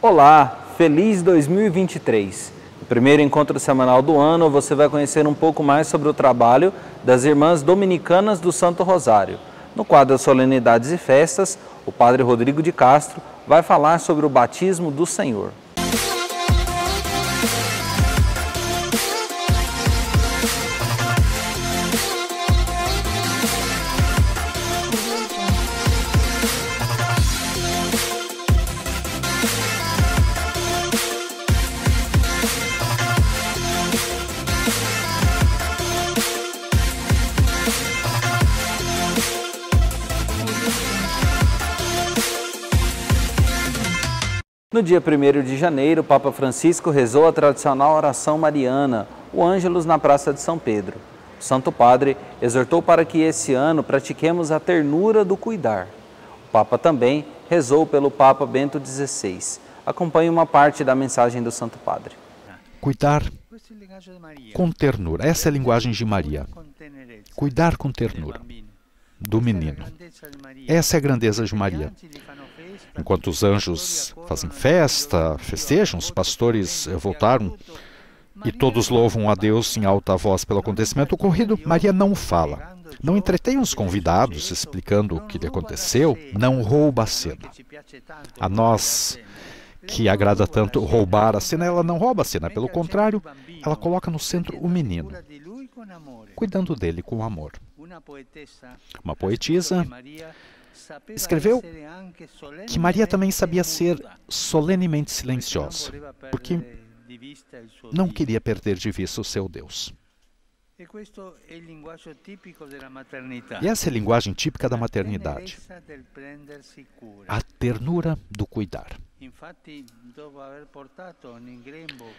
Olá, feliz 2023! No primeiro encontro semanal do ano, você vai conhecer um pouco mais sobre o trabalho das Irmãs Dominicanas do Santo Rosário. No quadro Solenidades e Festas, o Padre Rodrigo de Castro vai falar sobre o batismo do Senhor. No dia 1º de janeiro, o Papa Francisco rezou a tradicional oração mariana, o Ângelus na Praça de São Pedro. O Santo Padre exortou para que esse ano pratiquemos a ternura do cuidar. O Papa também rezou pelo Papa Bento XVI. Acompanhe uma parte da mensagem do Santo Padre. Cuidar com ternura. Essa é a linguagem de Maria. Cuidar com ternura do menino. Essa é a grandeza de Maria. Enquanto os anjos fazem festa, festejam, os pastores voltaram e todos louvam a Deus em alta voz pelo acontecimento ocorrido, Maria não fala. Não entretém os convidados explicando o que lhe aconteceu, não rouba a cena. A nós, que agrada tanto roubar a cena, ela não rouba a cena. Pelo contrário, ela coloca no centro o menino, cuidando dele com amor. Uma poetisa escreveu que Maria também sabia ser solenemente silenciosa, porque não queria perder de vista o seu Deus. E essa é a linguagem típica da maternidade, a ternura do cuidar.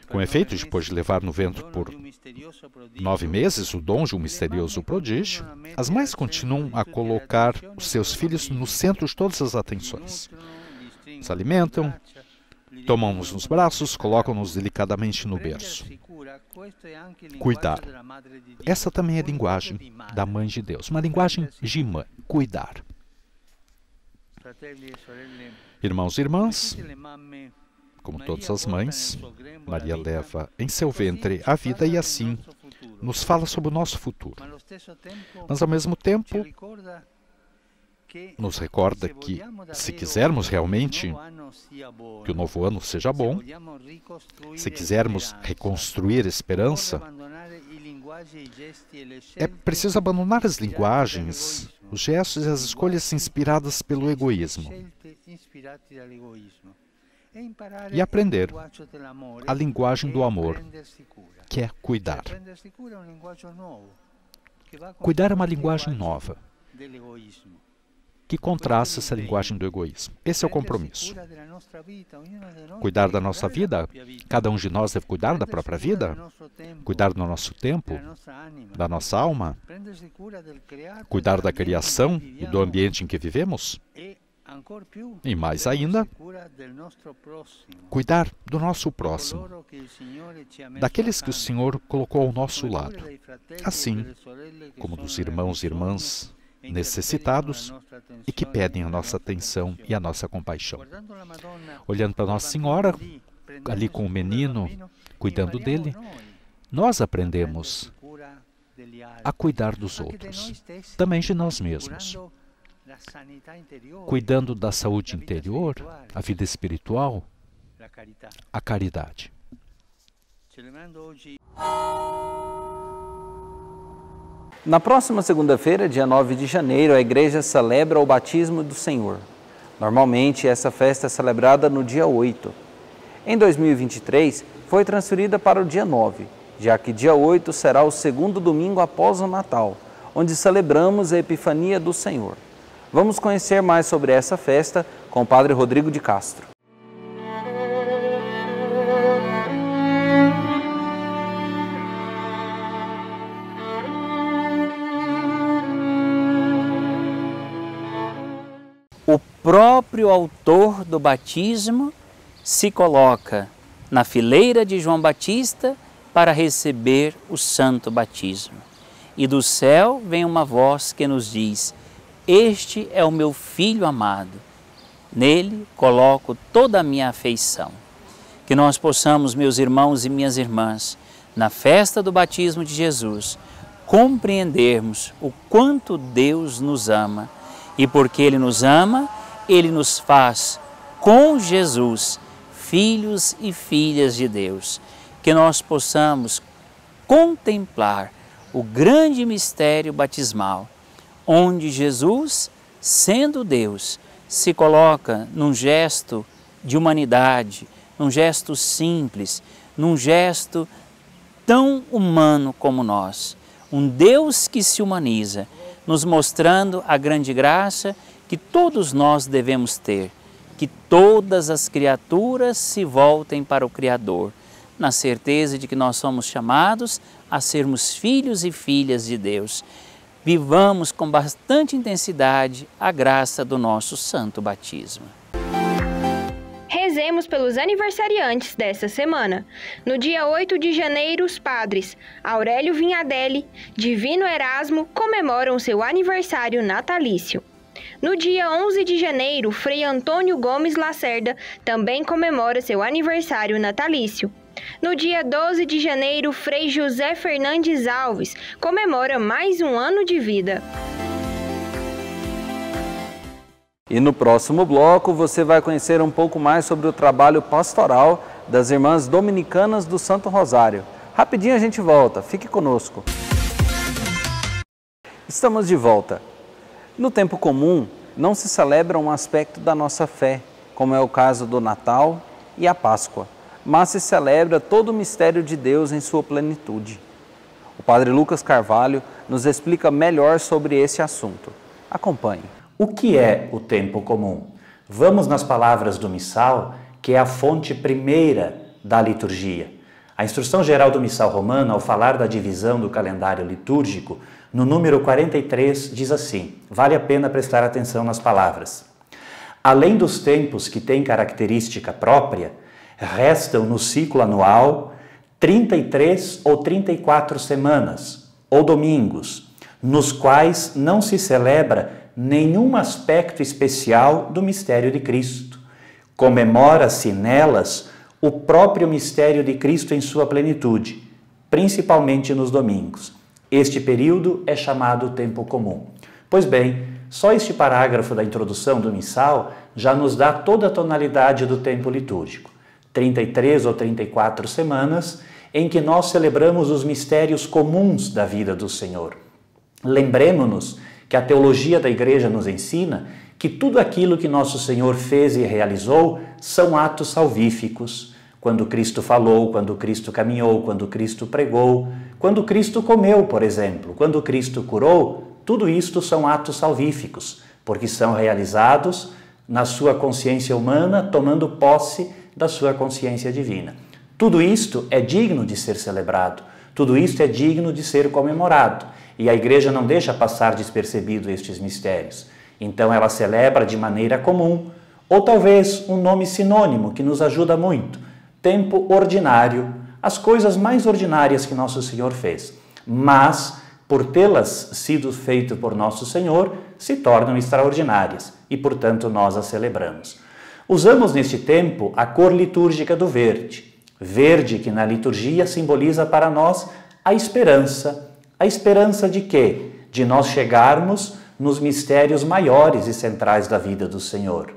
Com efeito, depois de levar no ventre por 9 meses o dom de um misterioso prodígio, as mães continuam a colocar os seus filhos no centro de todas as atenções. Os alimentam, tomam-nos nos braços, colocam-nos delicadamente no berço. Cuidar. Essa também é a linguagem da Mãe de Deus, uma linguagem de mãe, cuidar. Irmãos e irmãs, como todas as mães, Maria leva em seu ventre a vida e assim nos fala sobre o nosso futuro. Mas ao mesmo tempo, nos recorda que, se quisermos realmente que o novo ano seja bom, se quisermos reconstruir a esperança, é preciso abandonar as linguagens, os gestos e as escolhas inspiradas pelo egoísmo e aprender a linguagem do amor, que é cuidar. Cuidar é uma linguagem nova, que contrasta essa linguagem do egoísmo. Esse é o compromisso. Cuidar da nossa vida, cada um de nós deve cuidar da própria vida, cuidar do nosso tempo, da nossa alma, cuidar da criação e do ambiente em que vivemos, e mais ainda, cuidar do nosso próximo, daqueles que o Senhor colocou ao nosso lado, assim como dos irmãos e irmãs necessitados e que pedem a nossa atenção e a nossa compaixão. Olhando para Nossa Senhora, ali com o menino, cuidando dele, nós aprendemos a cuidar dos outros, também de nós mesmos, cuidando da saúde interior, a vida espiritual, a caridade. Na próxima segunda-feira, dia 9 de janeiro, a Igreja celebra o batismo do Senhor. Normalmente, essa festa é celebrada no dia 8. Em 2023, foi transferida para o dia 9, já que dia 8 será o segundo domingo após o Natal, onde celebramos a Epifania do Senhor. Vamos conhecer mais sobre essa festa com o Padre Rodrigo de Castro. O próprio autor do batismo se coloca na fileira de João Batista para receber o santo batismo. E do céu vem uma voz que nos diz: este é o meu filho amado, Nele coloco toda a minha afeição. Que nós possamos, meus irmãos e minhas irmãs, na festa do batismo de Jesus, compreendermos o quanto Deus nos ama e porque Ele nos ama, Ele nos faz com Jesus filhos e filhas de Deus. Que nós possamos contemplar o grande mistério batismal, onde Jesus, sendo Deus, se coloca num gesto de humanidade, num gesto simples, num gesto tão humano como nós. Um Deus que se humaniza, nos mostrando a grande graça que todos nós devemos ter, que todas as criaturas se voltem para o Criador, na certeza de que nós somos chamados a sermos filhos e filhas de Deus. Vivamos com bastante intensidade a graça do nosso santo batismo. Rezemos pelos aniversariantes desta semana. No dia 8 de janeiro, os padres Aurélio Vinhadelli, Divino Erasmo comemoram seu aniversário natalício. No dia 11 de janeiro, Frei Antônio Gomes Lacerda também comemora seu aniversário natalício. No dia 12 de janeiro, Frei José Fernandes Alves comemora mais um ano de vida. E no próximo bloco você vai conhecer um pouco mais sobre o trabalho pastoral das Irmãs Dominicanas do Santo Rosário. Rapidinho a gente volta, fique conosco. Estamos de volta. No tempo comum, não se celebra um aspecto da nossa fé, como é o caso do Natal e a Páscoa, mas se celebra todo o mistério de Deus em sua plenitude. O Padre Lucas Carvalho nos explica melhor sobre esse assunto. Acompanhe. O que é o tempo comum? Vamos nas palavras do missal, que é a fonte primeira da liturgia. A Instrução Geral do Missal Romano, ao falar da divisão do calendário litúrgico, no número 43, diz assim, vale a pena prestar atenção nas palavras. Além dos tempos que têm característica própria, restam no ciclo anual 33 ou 34 semanas, ou domingos, nos quais não se celebra nenhum aspecto especial do mistério de Cristo. Comemora-se nelas o próprio mistério de Cristo em sua plenitude, principalmente nos domingos. Este período é chamado tempo comum. Pois bem, só este parágrafo da introdução do missal já nos dá toda a tonalidade do tempo litúrgico. 33 ou 34 semanas em que nós celebramos os mistérios comuns da vida do Senhor. Lembremos-nos que a teologia da Igreja nos ensina que tudo aquilo que nosso Senhor fez e realizou são atos salvíficos. Quando Cristo falou, quando Cristo caminhou, quando Cristo pregou, quando Cristo comeu, por exemplo, quando Cristo curou, tudo isto são atos salvíficos, porque são realizados na sua consciência humana, tomando posse da sua consciência divina. Tudo isto é digno de ser celebrado, tudo isto é digno de ser comemorado. E a Igreja não deixa passar despercebido estes mistérios. Então ela celebra de maneira comum, ou talvez um nome sinônimo que nos ajuda muito, tempo ordinário, as coisas mais ordinárias que nosso Senhor fez. Mas, por tê-las sido feito por nosso Senhor, se tornam extraordinárias e, portanto, nós as celebramos. Usamos neste tempo a cor litúrgica do verde. Verde que na liturgia simboliza para nós a esperança. A esperança de quê? De nós chegarmos nos mistérios maiores e centrais da vida do Senhor.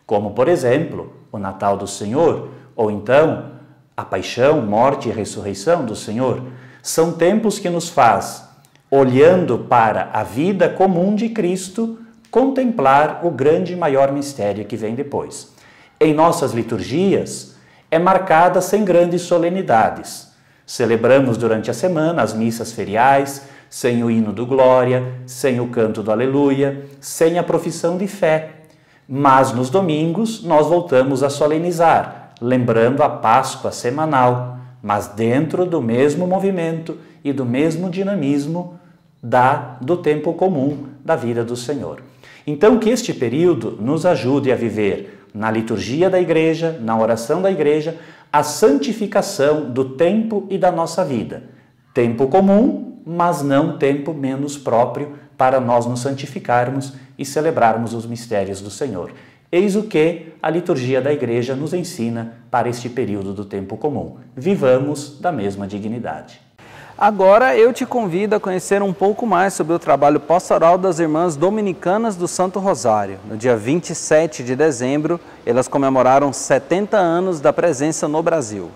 Como, por exemplo, o Natal do Senhor, ou então a paixão, morte e ressurreição do Senhor. São tempos que nos faz, olhando para a vida comum de Cristo, contemplar o grande e maior mistério que vem depois. Em nossas liturgias, é marcada sem grandes solenidades. Celebramos durante a semana as missas feriais, sem o hino do Glória, sem o canto do Aleluia, sem a profissão de fé. Mas nos domingos nós voltamos a solenizar, lembrando a Páscoa semanal, mas dentro do mesmo movimento e do mesmo dinamismo do tempo comum da vida do Senhor. Então que este período nos ajude a viver na liturgia da Igreja, na oração da Igreja, a santificação do tempo e da nossa vida. Tempo comum, mas não tempo menos próprio para nós nos santificarmos e celebrarmos os mistérios do Senhor. Eis o que a liturgia da Igreja nos ensina para este período do tempo comum. Vivamos da mesma dignidade. Agora eu te convido a conhecer um pouco mais sobre o trabalho pastoral das Irmãs Dominicanas do Santo Rosário. No dia 27 de dezembro, elas comemoraram 70 anos da presença no Brasil.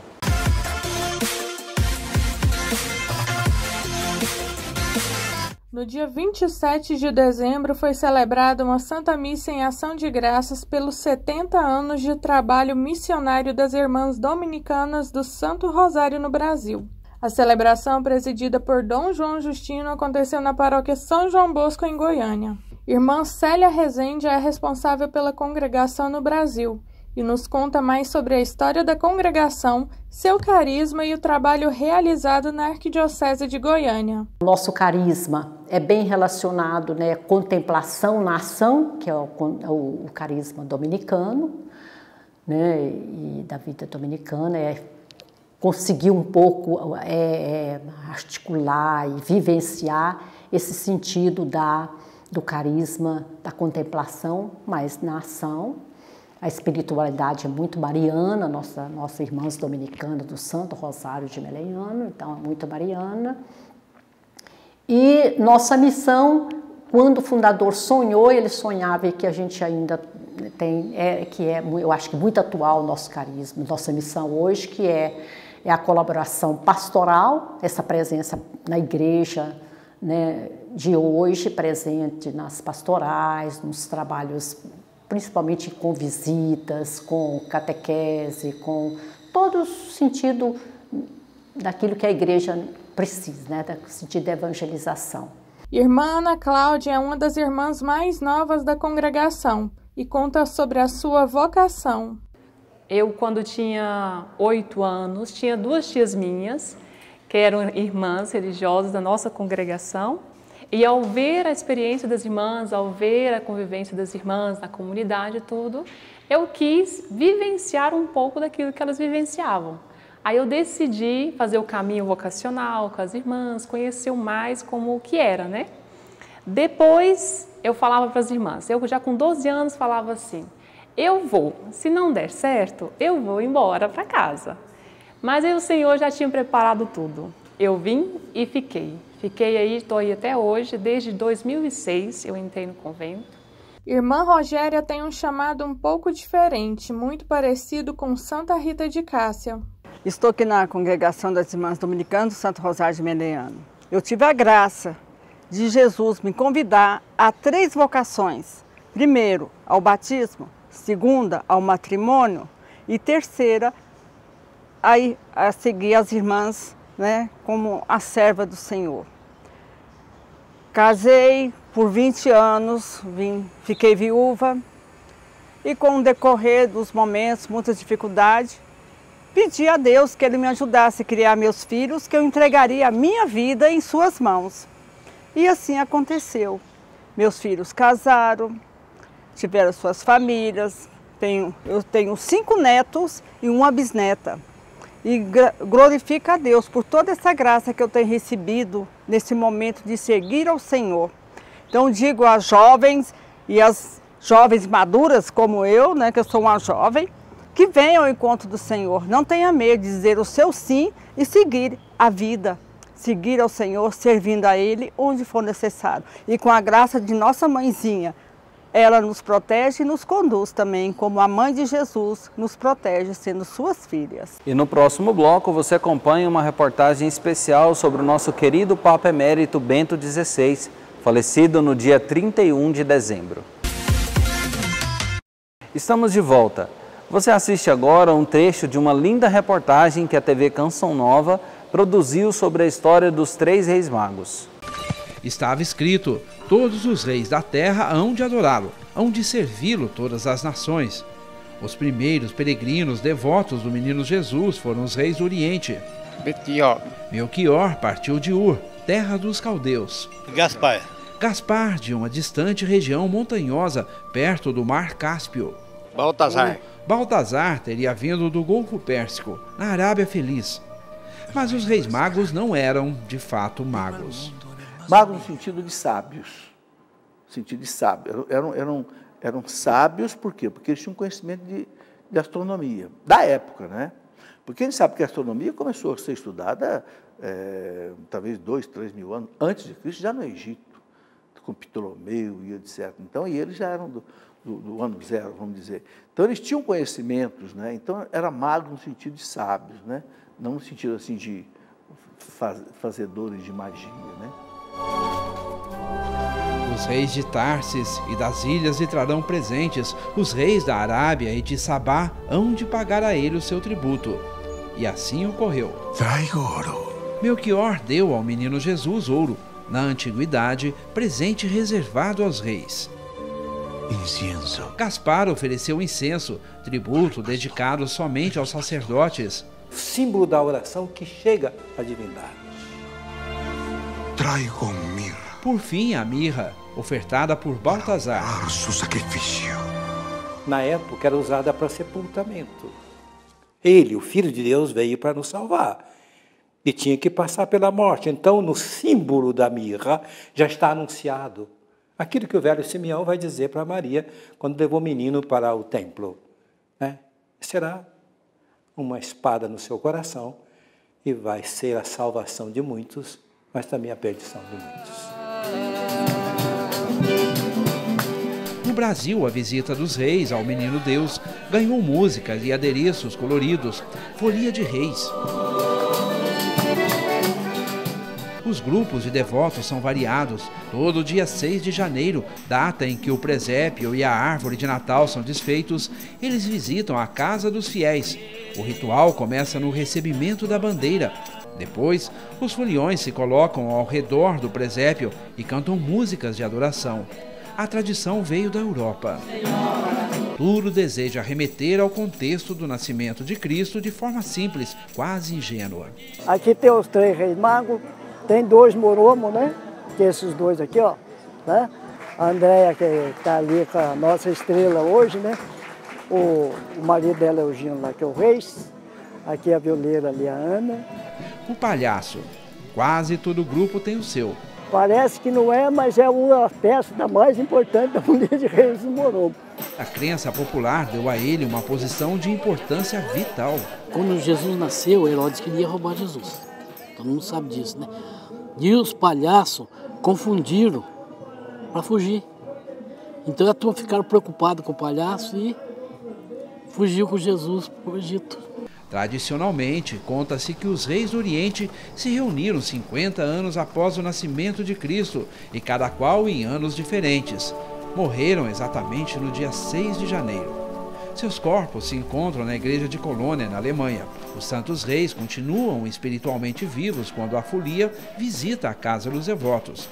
No dia 27 de dezembro foi celebrada uma Santa Missa em ação de graças pelos 70 anos de trabalho missionário das Irmãs Dominicanas do Santo Rosário no Brasil. A celebração, presidida por Dom João Justino, aconteceu na paróquia São João Bosco, em Goiânia. Irmã Célia Rezende é responsável pela congregação no Brasil e nos conta mais sobre a história da congregação, seu carisma e o trabalho realizado na Arquidiocese de Goiânia. Nosso carisma é bem relacionado, né, contemplação na ação, que é o carisma dominicano, né, e da vida dominicana, conseguir um pouco articular e vivenciar esse sentido do carisma, da contemplação, mas na ação. A espiritualidade é muito mariana, nossa irmãs dominicanas do Santo Rosário de Meleano, então é muito mariana. E nossa missão, quando o fundador sonhou, ele sonhava e que a gente ainda tem, eu acho que muito atual o nosso carisma, nossa missão hoje, que é a colaboração pastoral, essa presença na igreja, né, de hoje, presente nas pastorais, nos trabalhos, principalmente com visitas, com catequese, com todo o sentido daquilo que a igreja precisa, né, do sentido da evangelização. Irmã Ana Cláudia é uma das irmãs mais novas da congregação e conta sobre a sua vocação. Eu, quando tinha 8 anos, tinha 2 tias minhas, que eram irmãs religiosas da nossa congregação, e ao ver a experiência das irmãs, ao ver a convivência das irmãs na comunidade e tudo, eu quis vivenciar um pouco daquilo que elas vivenciavam. Aí eu decidi fazer o caminho vocacional com as irmãs, conhecer mais como o que era, né? Depois eu falava para as irmãs, eu já com 12 anos falava assim, eu vou, se não der certo, eu vou embora para casa. Mas aí o Senhor já tinha preparado tudo. Eu vim e fiquei. Fiquei aí, estou aí até hoje, desde 2006 eu entrei no convento. Irmã Rogéria tem um chamado um pouco diferente, muito parecido com Santa Rita de Cássia. Estou aqui na congregação das Irmãs Dominicanas do Santo Rosário de Meleano. Eu tive a graça de Jesus me convidar a 3 vocações. Primeiro, ao batismo. Segunda, ao matrimônio. E terceira, a seguir as irmãs, né, como a serva do Senhor. Casei por 20 anos, fiquei viúva. E com o decorrer dos momentos, muitas dificuldades, pedi a Deus que Ele me ajudasse a criar meus filhos, que eu entregaria a minha vida em suas mãos. E assim aconteceu. Meus filhos casaram, tiveram suas famílias, eu tenho 5 netos e 1 bisneta. E glorifico a Deus por toda essa graça que eu tenho recebido nesse momento de seguir ao Senhor. Então digo às jovens e às jovens maduras como eu, né, que eu sou uma jovem, que venham ao encontro do Senhor. Não tenha medo de dizer o seu sim e seguir a vida. Seguir ao Senhor, servindo a Ele onde for necessário. E com a graça de nossa mãezinha, ela nos protege e nos conduz também, como a mãe de Jesus nos protege, sendo suas filhas. E no próximo bloco você acompanha uma reportagem especial sobre o nosso querido Papa Emérito Bento XVI, falecido no dia 31 de dezembro. Estamos de volta. Você assiste agora um trecho de uma linda reportagem que a TV Canção Nova produziu sobre a história dos 3 reis magos. Estava escrito, todos os reis da terra hão de adorá-lo, hão de servi-lo todas as nações. Os primeiros peregrinos devotos do menino Jesus foram os reis do Oriente. Melquior partiu de Ur, terra dos caldeus. Gaspar de uma distante região montanhosa, perto do mar Cáspio. Baltazar teria vindo do Golfo Pérsico, na Arábia Feliz. Mas os reis magos não eram, de fato, magos. Magos no sentido de sábios. Sentido de sábio. Eram sábios, por quê? Porque eles tinham conhecimento de astronomia, da época, né? Porque a gente sabe que a astronomia começou a ser estudada talvez 2, 3 mil anos antes de Cristo, já no Egito, com Ptolomeu e etc. Então, e eles já eram do ano zero, vamos dizer. Então, eles tinham conhecimentos, né? Então, era magos no sentido de sábios, né? Não no sentido assim de fazedores de magia, né? Os reis de Tarsis e das ilhas lhe trarão presentes. Os reis da Arábia e de Sabá hão de pagar a ele o seu tributo. E assim ocorreu. Traigo ouro. Melquior deu ao menino Jesus ouro, na antiguidade, presente reservado aos reis. Incienso. Gaspar ofereceu incenso, tributo dedicado somente aos sacerdotes. Símbolo da oração que chega à divindade. Traigo mirra. Por fim, a mirra, ofertada por Baltazar. Su sacrifício. Na época era usada para sepultamento. Ele, o Filho de Deus, veio para nos salvar. E tinha que passar pela morte. Então, no símbolo da mirra, já está anunciado aquilo que o velho Simeão vai dizer para Maria quando levou o menino para o templo. Né? Será uma espada no seu coração e vai ser a salvação de muitos, mas também a perdição de muitos. No Brasil, a visita dos reis ao Menino Deus ganhou músicas e adereços coloridos, folia de reis. Os grupos de devotos são variados. Todo dia 6 de janeiro, data em que o presépio e a árvore de Natal são desfeitos, eles visitam a casa dos fiéis. O ritual começa no recebimento da bandeira. Depois, os foliões se colocam ao redor do presépio e cantam músicas de adoração. A tradição veio da Europa. Tudo deseja remeter ao contexto do nascimento de Cristo de forma simples, quase ingênua. Aqui tem os 3 reis magos, tem 2 moromos, né? Que esses 2 aqui, ó. Né? A Andréia, que está ali com a nossa estrela hoje, né? O marido dela é o Gino lá, que é o Reis. Aqui a violeira ali, a Ana. O palhaço. Quase todo grupo tem o seu. Parece que não é, mas é uma peça mais importante da Folia de Reis do Morombo. A crença popular deu a ele uma posição de importância vital. Quando Jesus nasceu, Herodes queria roubar Jesus. Todo mundo sabe disso, né? E os palhaços confundiram para fugir. Então a turma ficaram preocupada com o palhaço e fugiu com Jesus para o Egito. Tradicionalmente, conta-se que os reis do Oriente se reuniram 50 anos após o nascimento de Cristo, e cada qual em anos diferentes. Morreram exatamente no dia 6 de janeiro. Seus corpos se encontram na igreja de Colônia, na Alemanha. Os santos reis continuam espiritualmente vivos quando a folia visita a casa dos devotos.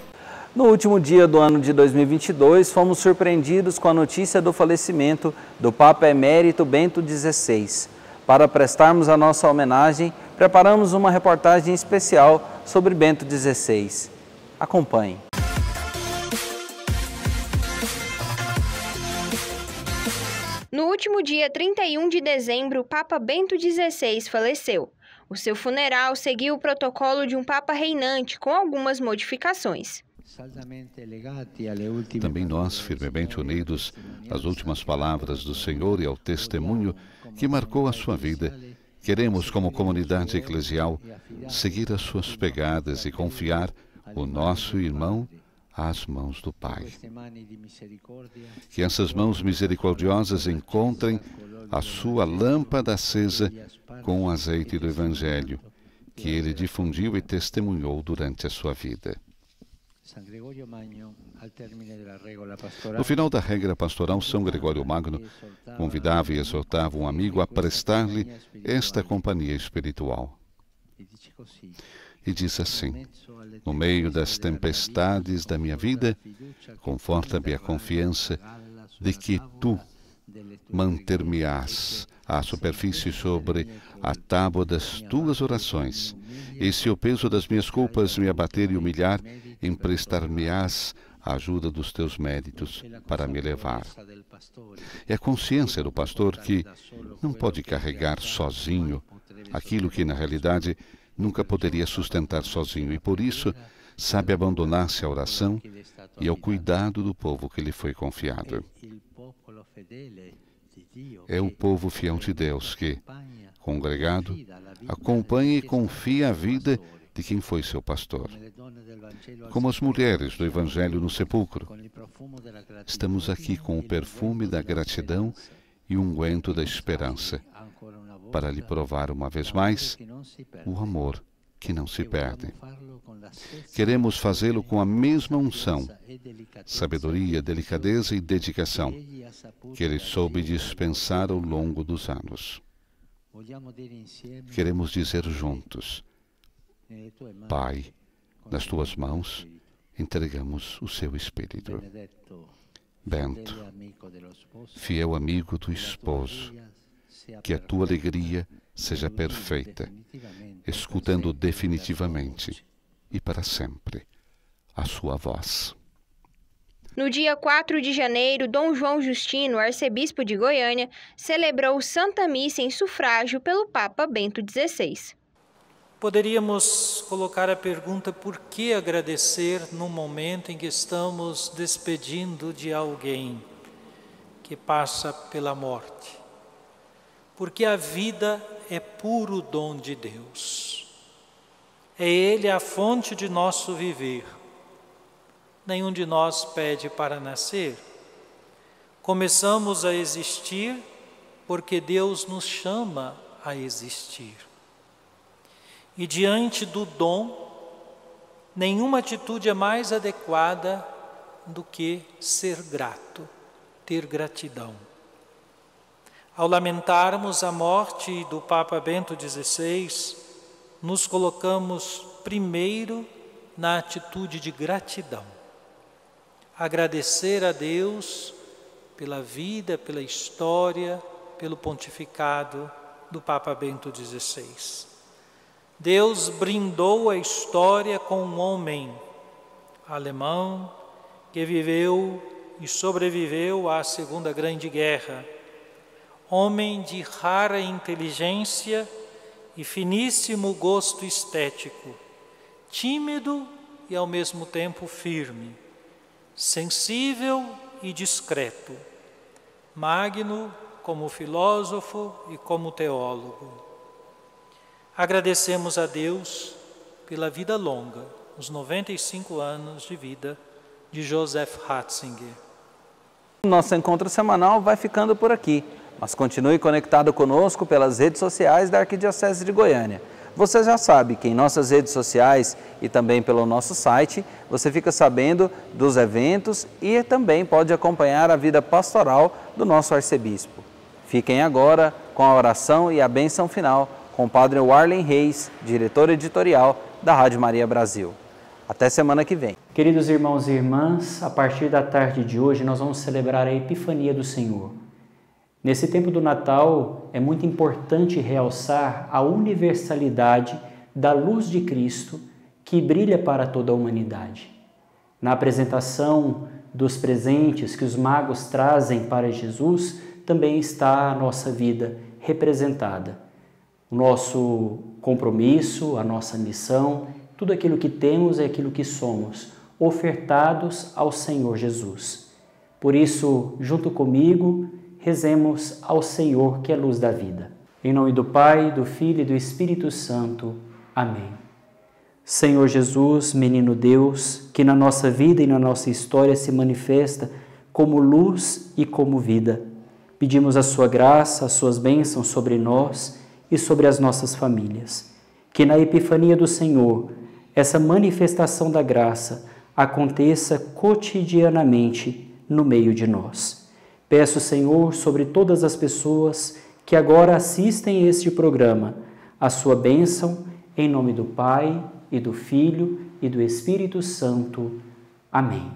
No último dia do ano de 2022, fomos surpreendidos com a notícia do falecimento do Papa Emérito Bento XVI. Para prestarmos a nossa homenagem, preparamos uma reportagem especial sobre Bento XVI. Acompanhe. No último dia 31 de dezembro, o Papa Bento XVI faleceu. O seu funeral seguiu o protocolo de um Papa reinante, com algumas modificações. Também nós, firmemente unidos às últimas palavras do Senhor e ao testemunho que marcou a sua vida, queremos, como comunidade eclesial, seguir as suas pegadas e confiar o nosso irmão às mãos do Pai. Que essas mãos misericordiosas encontrem a sua lâmpada acesa com o azeite do Evangelho, que ele difundiu e testemunhou durante a sua vida. No final da regra pastoral, São Gregório Magno convidava e exortava um amigo a prestar-lhe esta companhia espiritual. E diz assim: no meio das tempestades da minha vida, conforta-me a confiança de que tu manter-me-ás à superfície sobre a tábua das tuas orações, e se o peso das minhas culpas me abater e humilhar, emprestar-me-ás a ajuda dos teus méritos para me levar. É a consciência do pastor que não pode carregar sozinho aquilo que, na realidade, nunca poderia sustentar sozinho, e por isso sabe abandonar-se à oração e ao cuidado do povo que lhe foi confiado. É o povo fiel de Deus que, congregado, acompanha e confia a vida de quem foi seu pastor. Como as mulheres do Evangelho no sepulcro, estamos aqui com o perfume da gratidão e o unguento da esperança, para lhe provar uma vez mais o amor que não se perde. Queremos fazê-lo com a mesma unção, sabedoria, delicadeza e dedicação que ele soube dispensar ao longo dos anos. Queremos dizer juntos: Pai, nas tuas mãos entregamos o seu Espírito. Bento, fiel amigo do esposo, que a tua alegria seja perfeita, escutando definitivamente e para sempre a sua voz. No dia 4 de janeiro, Dom João Justino, arcebispo de Goiânia, celebrou Santa Missa em sufrágio pelo Papa Bento XVI. Poderíamos colocar a pergunta: por que agradecer no momento em que estamos despedindo de alguém que passa pela morte? Porque a vida é puro dom de Deus. É Ele a fonte de nosso viver. Nenhum de nós pede para nascer. Começamos a existir porque Deus nos chama a existir. E diante do dom, nenhuma atitude é mais adequada do que ser grato, ter gratidão. Ao lamentarmos a morte do Papa Bento XVI, nos colocamos primeiro na atitude de gratidão. Agradecer a Deus pela vida, pela história, pelo pontificado do Papa Bento XVI. Deus brindou a história com um homem alemão que viveu e sobreviveu à Segunda Grande Guerra. Homem de rara inteligência e finíssimo gosto estético, tímido e ao mesmo tempo firme, sensível e discreto, magno como filósofo e como teólogo. Agradecemos a Deus pela vida longa, os 95 anos de vida de Joseph Ratzinger. Nosso encontro semanal vai ficando por aqui, mas continue conectado conosco pelas redes sociais da Arquidiocese de Goiânia. Você já sabe que em nossas redes sociais e também pelo nosso site, você fica sabendo dos eventos e também pode acompanhar a vida pastoral do nosso arcebispo. Fiquem agora com a oração e a bênção final com o Padre Warlen Reis, diretor editorial da Rádio Maria Brasil. Até semana que vem. Queridos irmãos e irmãs, a partir da tarde de hoje nós vamos celebrar a Epifania do Senhor. Nesse tempo do Natal é muito importante realçar a universalidade da luz de Cristo que brilha para toda a humanidade. Na apresentação dos presentes que os magos trazem para Jesus, também está a nossa vida representada. O nosso compromisso, a nossa missão, tudo aquilo que temos é aquilo que somos, ofertados ao Senhor Jesus. Por isso, junto comigo, rezemos ao Senhor que é a luz da vida. Em nome do Pai, do Filho e do Espírito Santo. Amém. Senhor Jesus, menino Deus, que na nossa vida e na nossa história se manifesta como luz e como vida. Pedimos a sua graça, as suas bênçãos sobre nós e sobre as nossas famílias. Que na Epifania do Senhor, essa manifestação da graça aconteça cotidianamente no meio de nós. Peço, Senhor, sobre todas as pessoas que agora assistem a este programa, a sua bênção, em nome do Pai, e do Filho, e do Espírito Santo. Amém.